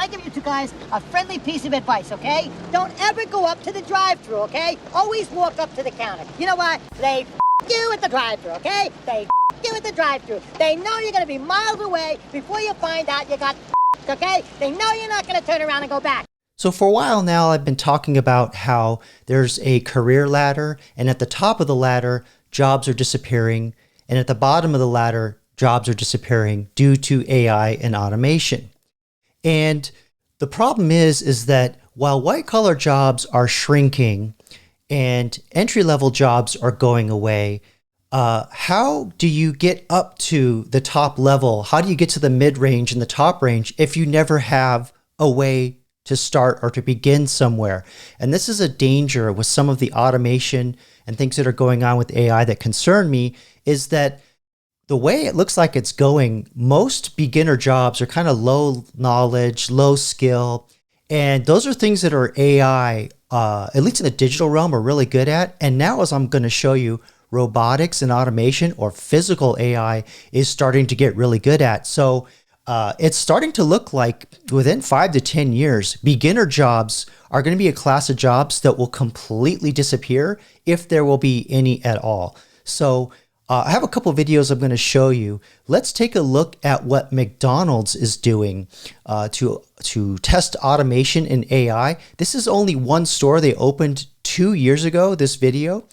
I give you two guys a friendly piece of advice, okay? Don't ever go up to the drive-thru, okay? Always walk up to the counter. You know what? They you at the drive-thru, okay? They you at the drive-thru. They know you're gonna be miles away before you find out you got okay? They know you're not gonna turn around and go back. So for a while now, I've been talking about how there's a career ladder, and at the top of the ladder, jobs are disappearing, and at the bottom of the ladder, jobs are disappearing due to AI and automation. And the problem is that while white-collar jobs are shrinking and entry-level jobs are going away, how do you get up to the top level? How do you get to the mid-range and the top range if you never have a way to start or to begin somewhere? And this is a danger with some of the automation and things that are going on with AI that concern me, is that the way it looks like it's going, most beginner jobs are kind of low knowledge, low skill. And those are things that are AI, at least in the digital realm, are really good at. And now, as I'm going to show you, robotics and automation, or physical AI, is starting to get really good at. So it's starting to look like within 5 to 10 years, beginner jobs are going to be a class of jobs that will completely disappear, if there will be any at all. So I have a couple of videos I'm going to show you. Let's take a look at what McDonald's is doing to test automation in AI. This is only one store. They opened 2 years ago, this video.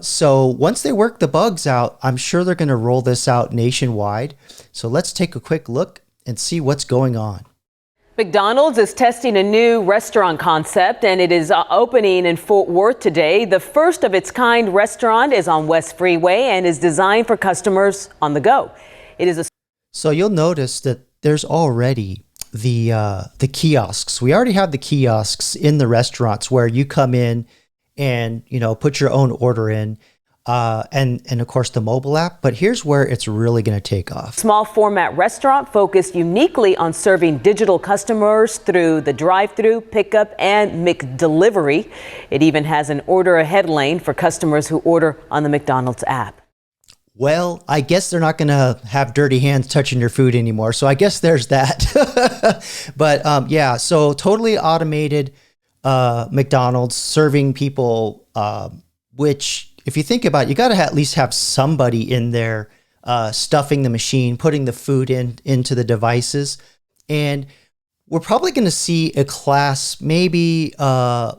So once they work the bugs out, I'm sure they're going to roll this out nationwide. So let's take a quick look and see what's going on. McDonald's is testing a new restaurant concept, and it is opening in Fort Worth today. The first of its kind restaurant is on West Freeway and is designed for customers on the go. It is a So you'll notice that there's already the kiosks. We already have the kiosks in the restaurants where you come in and, you know, put your own order in, and of course the mobile app. But here's where it's really going to take off. small format restaurant focused uniquely on serving digital customers through the drive-thru, pickup, and McDelivery. It even has an order ahead lane for customers who order on the McDonald's app. Well, I guess they're not going to have dirty hands touching your food anymore. So I guess there's that. But yeah, so totally automated McDonald's serving people, which, if you think about it, you got to at least have somebody in there stuffing the machine, putting the food into the devices. And we're probably going to see a class, maybe a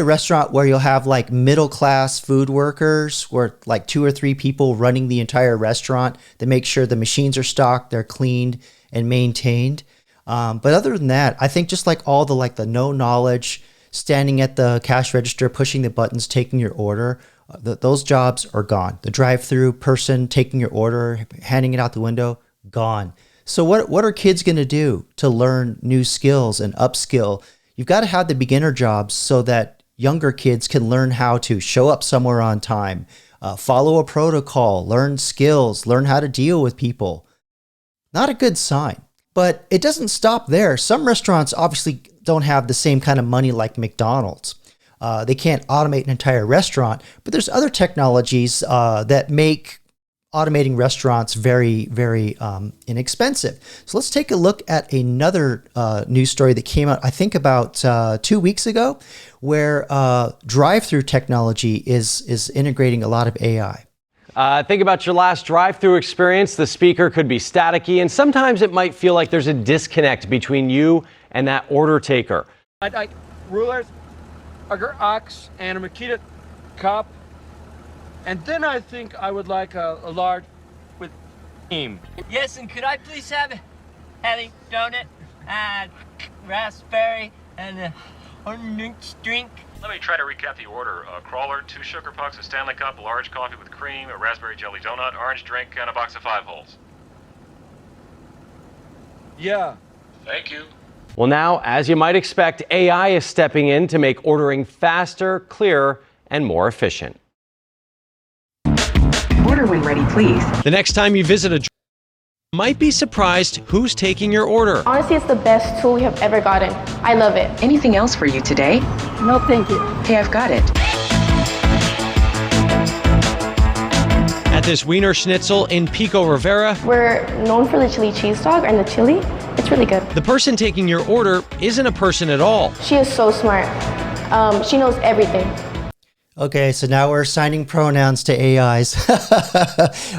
restaurant where you'll have like middle class food workers, where like 2 or 3 people running the entire restaurant that make sure the machines are stocked, they're cleaned and maintained. But other than that, I think just like all the no knowledge, standing at the cash register, pushing the buttons, taking your order, those jobs are gone. The drive-through person taking your order, handing it out the window, gone. So what are kids going to do to learn new skills and upskill? You've got to have the beginner jobs so that younger kids can learn how to show up somewhere on time, follow a protocol, learn skills, learn how to deal with people. Not a good sign. But it doesn't stop there. Some restaurants obviously don't have the same kind of money like McDonald's. They can't automate an entire restaurant, but there's other technologies that make automating restaurants very, very inexpensive. So let's take a look at another news story that came out, I think about 2 weeks ago, where drive-through technology is integrating a lot of AI. Think about your last drive-thru experience. The speaker could be staticky, and sometimes it might feel like there's a disconnect between you and that order taker. I'd like rulers, a ox, and a Makita cup. And then I think I would like a large with cream. Yes, and could I please have a heavy donut and raspberry and a orange drink? Let me try to recap the order. A crawler, 2 sugar pucks, a Stanley cup, a large coffee with cream, a raspberry jelly donut, orange drink, and a box of 5 holes. Yeah. Thank you. Well, now, as you might expect, AI is stepping in to make ordering faster, clearer, and more efficient. Order when ready, please. The next time you visit a might be surprised who's taking your order. Honestly, it's the best tool we have ever gotten. I love it. Anything else for you today? No, thank you. Hey, I've got it. At this Wiener Schnitzel in Pico Rivera, We're known for the chili cheese dog and the chili. It's really good. The person taking your order isn't a person at all. She is so smart. She knows everything. Okay, so now we're assigning pronouns to AIs.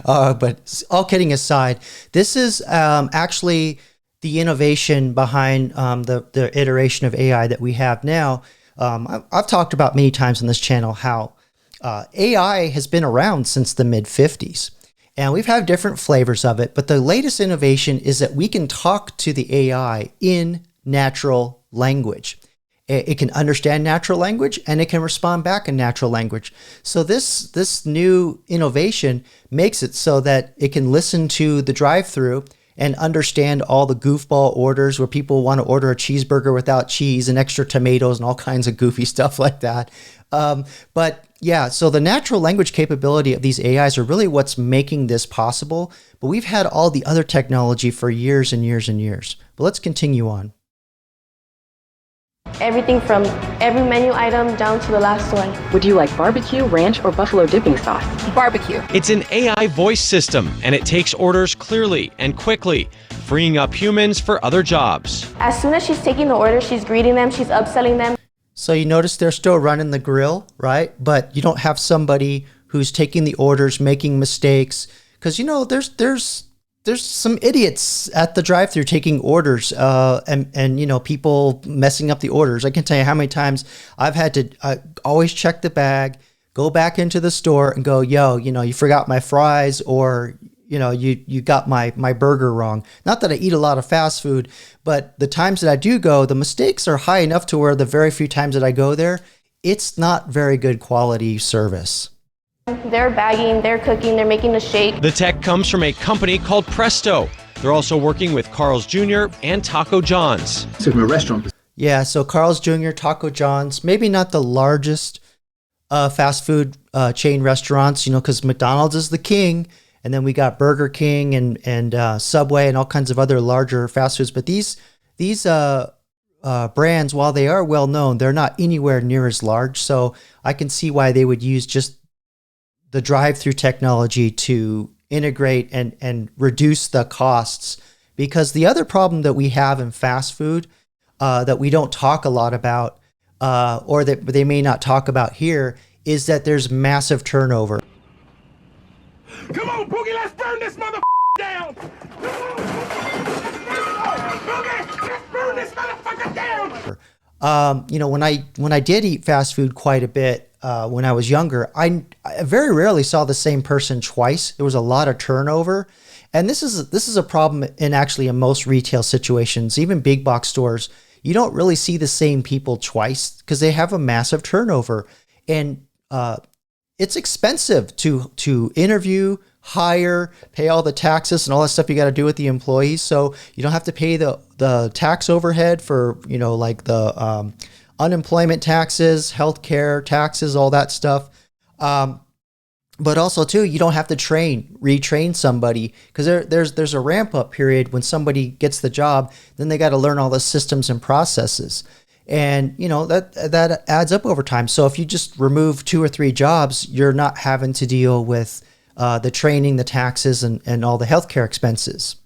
But all kidding aside, this is actually the innovation behind the iteration of AI that we have now. I've talked about many times on this channel how AI has been around since the mid-50s. And we've had different flavors of it, but the latest innovation is that we can talk to the AI in natural language. It can understand natural language and it can respond back in natural language. So this new innovation makes it so that it can listen to the drive-thru and understand all the goofball orders where people want to order a cheeseburger without cheese and extra tomatoes and all kinds of goofy stuff like that. But yeah, so the natural language capability of these AIs are really what's making this possible. But we've had all the other technology for years and years and years. But let's continue on. Everything from every menu item down to the last one. Would you like barbecue, ranch, or buffalo dipping sauce? Barbecue. It's an AI voice system, and it takes orders clearly and quickly, freeing up humans for other jobs. As soon as she's taking the order, she's greeting them, she's upselling them. So you notice they're still running the grill, right? But you don't have somebody who's taking the orders, making mistakes. Because, you know, there's some idiots at the drive-thru taking orders and you know, people messing up the orders. I can tell you how many times I've had to always check the bag, go back into the store and go, yo, you know, you forgot my fries, or, you know, you got my burger wrong. Not that I eat a lot of fast food, but the times that I do go, the mistakes are high enough to where the very few times that I go there, it's not very good quality service. They're bagging, they're cooking, they're making the shake. The tech comes from a company called Presto. They're also working with Carl's Jr. and Taco John's. So from a restaurant. Yeah, so Carl's Jr., Taco John's, maybe not the largest fast food chain restaurants, you know, because McDonald's is the king. And then we got Burger King and Subway and all kinds of other larger fast foods. But these brands, while they are well known, they're not anywhere near as large. So I can see why they would use just the drive-through technology to integrate and reduce the costs. Because the other problem that we have in fast food that we don't talk a lot about, or that they may not talk about here, is that there's massive turnover. Come on, Boogie, let's burn this mother down! Boogie, let's burn this motherfucker down! You know, when I did eat fast food quite a bit when I was younger, I very rarely saw the same person twice. There was a lot of turnover. And this is a problem in most retail situations, even big box stores. You don't really see the same people twice because they have a massive turnover. And it's expensive to interview, hire, pay all the taxes and all that stuff you got to do with the employees. So you don't have to pay the tax overhead for, you know, like the unemployment taxes, healthcare taxes, all that stuff. But also too, you don't have to retrain somebody, because there's a ramp up period when somebody gets the job. Then they got to learn all the systems and processes. And, you know, that adds up over time. So if you just remove 2 or 3 jobs, you're not having to deal with the training, the taxes, and all the healthcare expenses.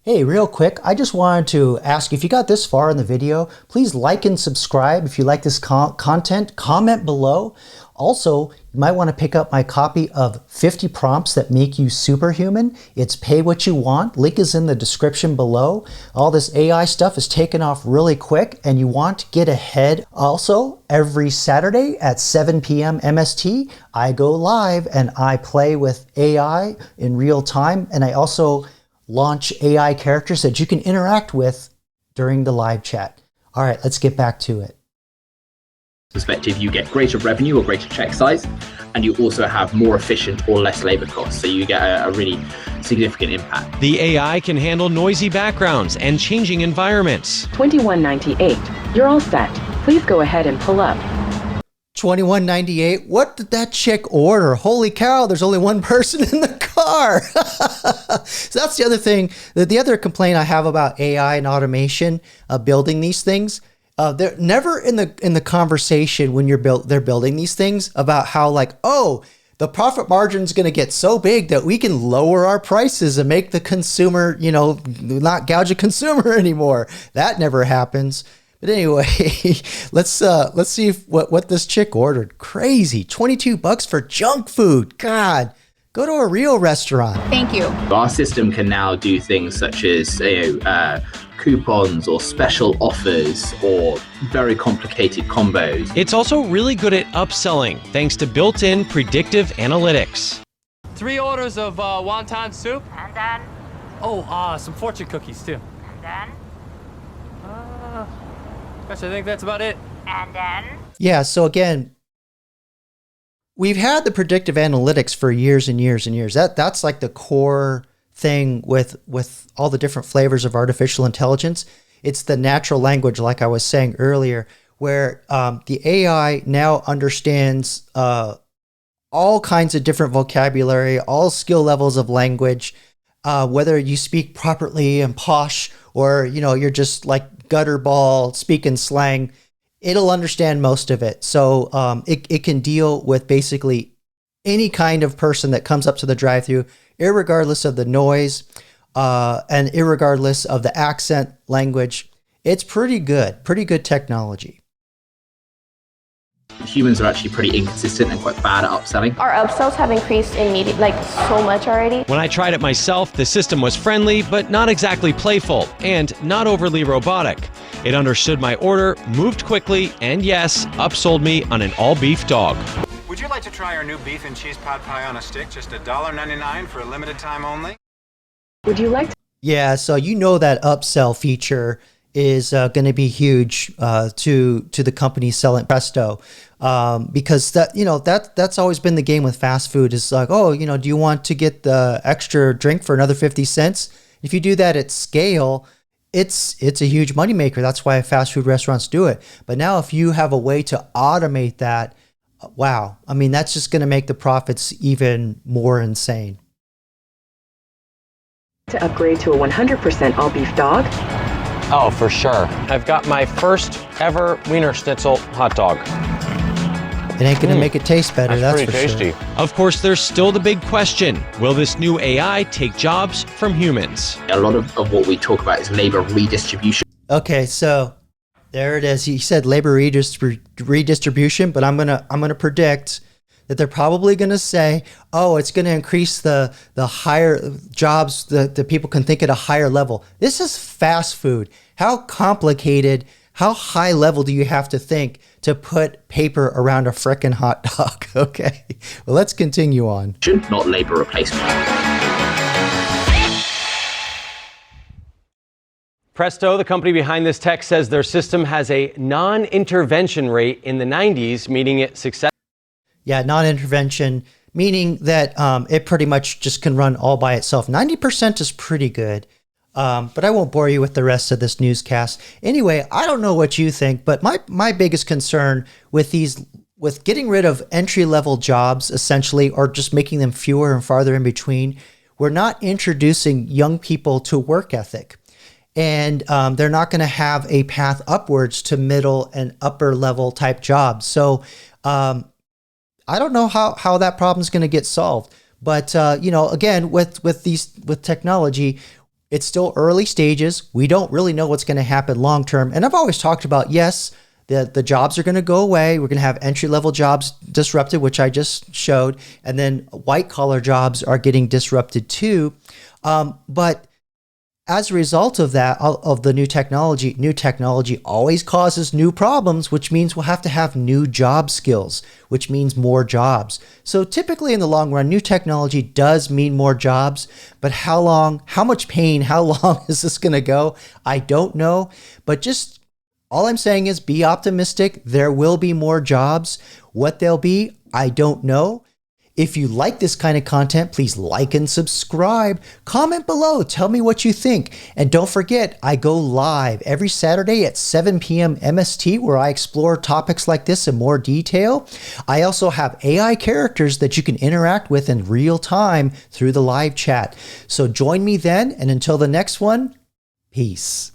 Hey, real quick, I just wanted to ask, if you got this far in the video, please like and subscribe. If you like this content, comment below. Also, you might want to pick up my copy of 50 Prompts That Make You Superhuman. It's pay what you want. Link is in the description below. All this AI stuff is taking off really quick, and you want to get ahead. Also, every Saturday at 7 p.m. MST, I go live and I play with AI in real time. And I also launch AI characters that you can interact with during the live chat. All right, let's get back to it. Perspective, you get greater revenue or greater check size, and you also have more efficient or less labor costs. So you get a really significant impact. The AI can handle noisy backgrounds and changing environments. $21.98. You're all set. Please go ahead and pull up. $21.98. What did that chick order? Holy cow, there's only one person in the car. So that's the other thing. The other complaint I have about AI and automation building these things. They're never in the conversation when they're building these things about how, like, oh, the profit margin is going to get so big that we can lower our prices and make the consumer, not gouge a consumer anymore. That never happens. But anyway, let's see what this chick ordered. Crazy, $22 for junk food. God, go to a real restaurant. Thank you. Our system can now do things such as coupons or special offers or very complicated combos. It's also really good at upselling thanks to built-in predictive analytics. 3 orders of wonton soup. And then? Oh, some fortune cookies too. And then? Gosh, I think that's about it. And then? Yeah, so again, we've had the predictive analytics for years and years and years. That's like the core thing with all the different flavors of artificial intelligence. It's the natural language, like I was saying earlier, where the AI now understands all kinds of different vocabulary, all skill levels of language, whether you speak properly and posh or you're just like gutterball speaking slang. It'll understand most of it. So it can deal with basically any kind of person that comes up to the drive-thru, irregardless of the noise and irregardless of the accent language. It's pretty good technology. Humans are actually pretty inconsistent and quite bad at upselling. Our upsells have increased so much already. When I tried it myself, the system was friendly, but not exactly playful, and not overly robotic. It understood my order, moved quickly, and yes, upsold me on an all-beef dog. Would you like to try our new beef and cheese pot pie on a stick? Just $1.99 for a limited time only? Would you like to? Yeah, so that upsell feature is going to be huge to the company selling Presto, because that's always been the game with fast food. Is like, do you want to get the extra drink for another 50 cents? If you do that at scale, it's a huge moneymaker. That's why fast food restaurants do it. But now if you have a way to automate that, wow, I mean, that's just going to make the profits even more insane. To upgrade to a 100% all beef dog? Oh, for sure. I've got my first ever Wiener Schnitzel hot dog. It ain't going to make it taste better, that's for tasty. Sure. Of course, there's still the big question. Will this new AI take jobs from humans? A lot of what we talk about is labor redistribution. Okay, so there it is. He said labor redistribution, but I'm gonna predict that they're probably going to say, it's going to increase the higher jobs that people can think at a higher level. This is fast food. How complicated, how high level do you have to think to put paper around a frickin' hot dog? Okay, well, let's continue on. Not labor replacement. Presto, the company behind this tech, says their system has a non-intervention rate in the 90s, meaning it successfully. Yeah, non-intervention, meaning that it pretty much just can run all by itself. 90% is pretty good, but I won't bore you with the rest of this newscast. Anyway, I don't know what you think, but my biggest concern with getting rid of entry-level jobs, essentially, or just making them fewer and farther in between, we're not introducing young people to work ethic. And they're not going to have a path upwards to middle and upper level type jobs. So, I don't know how that problem is going to get solved, but again, with technology, it's still early stages. We don't really know what's going to happen long term. And I've always talked about, yes, the jobs are going to go away. We're going to have entry level jobs disrupted, which I just showed, and then white collar jobs are getting disrupted too. But as a result of that, of the new technology always causes new problems, which means we'll have to have new job skills, which means more jobs. So typically in the long run, new technology does mean more jobs, but how long is this going to go? I don't know, but just all I'm saying is be optimistic. There will be more jobs. What they'll be, I don't know. If you like this kind of content, please like and subscribe. Comment below. Tell me what you think. And don't forget, I go live every Saturday at 7 p.m. MST where I explore topics like this in more detail. I also have AI characters that you can interact with in real time through the live chat. So join me then, and until the next one, peace.